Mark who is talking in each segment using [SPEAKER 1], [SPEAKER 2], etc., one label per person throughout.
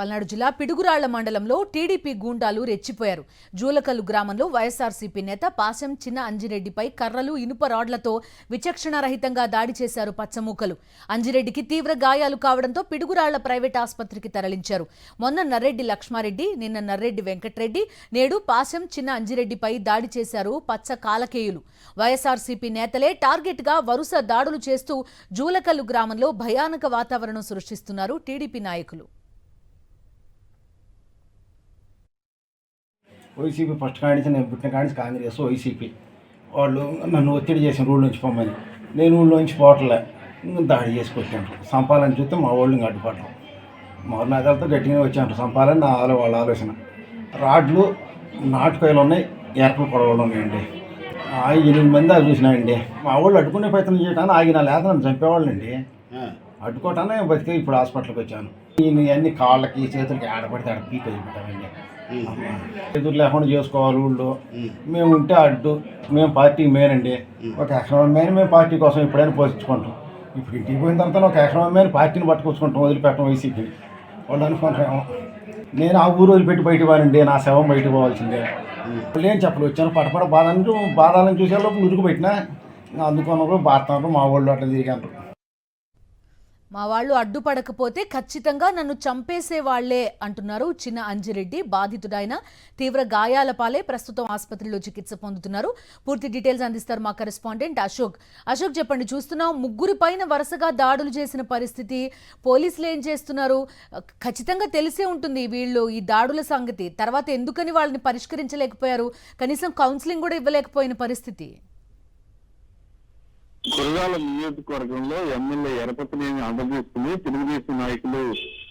[SPEAKER 1] పల్నాడు జిల్లా పిడుగురాళ్ల మండలంలో టీడీపీ గూండాలు రెచ్చిపోయారు. జూలకల్లు గ్రామంలో వైఎస్ఆర్సీపీ నేత పాశం చిన్న అంజిరెడ్డిపై కర్రలు, ఇనుప రాడ్లతో విచక్షణారహితంగా దాడి చేశారు పచ్చమూకలు. అంజిరెడ్డికి తీవ్ర గాయాలు కావడంతో పిడుగురాళ్ల ప్రైవేట్ ఆసుపత్రికి తరలించారు. మొన్న నర్రెడ్డి లక్ష్మారెడ్డి, నిన్న నర్రెడ్డి వెంకట్రెడ్డి, నేడు పాశం చిన్న అంజిరెడ్డిపై దాడి చేశారు పచ్చ కాలకేయులు. వైఎస్ఆర్సీపీ నేతలే టార్గెట్ గా వరుస దాడులు చేస్తూ జూలకల్లు గ్రామంలో భయానక వాతావరణం సృష్టిస్తున్నారు టీడీపీ నాయకులు.
[SPEAKER 2] వైసీపీ ఫస్ట్ కాడించి నేను పుట్టిన కాడించి కాంగ్రెస్ వైసీపీ వాళ్ళు నన్ను ఒత్తిడి చేసిన ఊళ్ళో నుంచి పోమని. నేను ఊళ్ళో నుంచి పోవట్లే, దాడి చేసుకొచ్చాను. సంపాలని చూస్తే మా వాళ్ళు ఇంకా అడ్డుపడరు. మౌనాదాలతో గట్టిగానే వచ్చాను సంపాలని వాళ్ళ ఆలోచన. రాడ్లు నాటుకాయలు ఉన్నాయి, ఎరకలు పొడవలు ఉన్నాయండి. 8 మంది అది చూసినాయండి. మా వాళ్ళు అడ్డుకునే ప్రయత్నం చేయడానికి ఆగిన లేదా నన్ను చంపేవాళ్ళండి. అడ్డుకోవటానే బతికే ఇప్పుడు హాస్పిటల్కి వచ్చాను. ఇవన్నీ కాళ్ళకి చేతులకి ఆడపడితే ఆడ పీక్ అయిపోతామండి. ఎదురు లేకుండా చేసుకోవాలి ఊళ్ళో. మేము ఉంటే అడ్డు, మేము పార్టీ మెయిన్ అండి. ఒక ఎకరం మెయిన్ మేము పార్టీ కోసం ఎప్పుడైనా పోషించుకుంటాం. ఇప్పుడు ఇంటికి పోయిన తర్వాత ఒక ఎకరం మెయిన్ పార్టీని పట్టుకొచ్చుకుంటాం, వదిలిపెట్టడం వైసీపీని. వాళ్ళు అనుకుంటారేమో నేను ఆ ఊరు వదిలిపెట్టి బయటకు పోయానండి, నా శవం బయటకు పోవాల్సిందే. వాళ్ళు ఏం చెప్పలు వచ్చాను పటపడ బాధాలను చూసేలోపు మురుగు పెట్టినా అందుకున్నప్పుడు బాధతారు మా వాళ్ళు అట్లా తిరిగారు.
[SPEAKER 1] మా వాళ్ళు అడ్డుపడకపోతే ఖచ్చితంగా నన్ను చంపేసేవాళ్లే అంటున్నారు చిన్న అంజిరెడ్డి. బాధితుడైన తీవ్ర గాయాల పాలే ప్రస్తుతం ఆసుపత్రిలో చికిత్స పొందుతున్నారు. పూర్తి డీటెయిల్స్ అందిస్తారు మా కరెస్పాండెంట్ అశోక్. అశోక్ చెప్పండి, చూస్తున్నాం ముగ్గురి పైన వరుసగా దాడులు చేసిన పరిస్థితి. పోలీసులు ఏం చేస్తున్నారు? ఖచ్చితంగా తెలిసే ఉంటుంది వీళ్ళు ఈ దాడుల సంగతి. తర్వాత ఎందుకని వాళ్ళని పరిష్కరించలేకపోయారు? కనీసం కౌన్సిలింగ్ కూడా ఇవ్వలేకపోయిన పరిస్థితి.
[SPEAKER 3] కురగాల నియోజకవర్గంలో ఎమ్మెల్యే ఎరపతినేని అందజేసుకుని తెలుగుదేశం నాయకులు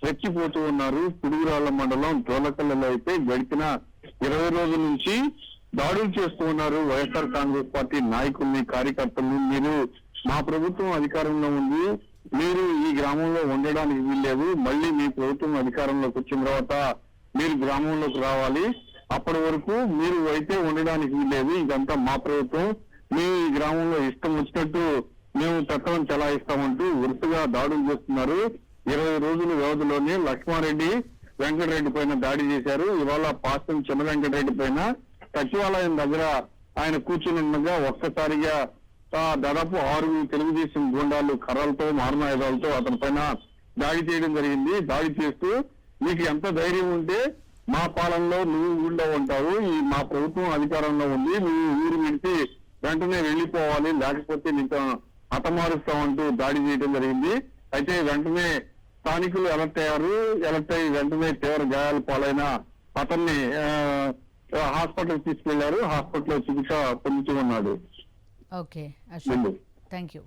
[SPEAKER 3] రెచ్చిపోతూ ఉన్నారు. పిడుగురాళ్ల మండలం జోలకల్లలో అయితే గడిచిన 20 రోజుల నుంచి దాడులు చేస్తూ ఉన్నారు వైఎస్ఆర్ కాంగ్రెస్ పార్టీ నాయకుల్ని, కార్యకర్తల్ని. మీరు మా ప్రభుత్వం అధికారంలో ఉంది, మీరు ఈ గ్రామంలో ఉండడానికి వీల్లేదు, మళ్ళీ మీ ప్రభుత్వం అధికారంలోకి వచ్చిన తర్వాత మీరు గ్రామంలోకి రావాలి, అప్పటి వరకు మీరు అయితే ఉండడానికి వీల్లేదు, ఇదంతా మా ప్రభుత్వం, మేము ఈ గ్రామంలో ఇష్టం వచ్చినట్టు మేము చట్టం చెలాయిస్తామంటూ వరుసగా దాడులు చేస్తున్నారు. 20 రోజుల వ్యవధిలోనే లక్ష్మారెడ్డి, వెంకటరెడ్డి పైన దాడి చేశారు. ఇవాళ పాస్తం చిన్న వెంకటరెడ్డి పైన సచివాలయం దగ్గర ఆయన కూర్చుని ఉండగా ఒక్కసారిగా దాదాపు 6 తెలుగుదేశం గూండాలు కర్రలతో, మారణాయుధాలతో అతని పైన దాడి చేయడం జరిగింది. దాడి చేస్తూ నీకు ఎంత ధైర్యం ఉంటే మా పాలనలో నువ్వు ఊళ్ళో ఉంటావు, ఈ మా ప్రభుత్వం అధికారంలో ఉంది, నువ్వు ఊరు విడిచి వెంటనే వెళ్లిపోవాలి, లేకపోతే నీకు హతమారుస్తామంటూ దాడి చేయడం జరిగింది. అయితే వెంటనే స్థానికులు అలర్ట్ అయ్యి వెంటనే తీవ్ర గాయాల పాలైన అతన్ని హాస్పిటల్ తీసుకెళ్లారు. హాస్పిటల్లో చికిత్స పొందుతూ ఉన్నాడు.
[SPEAKER 1] Okay Ashok, thank you.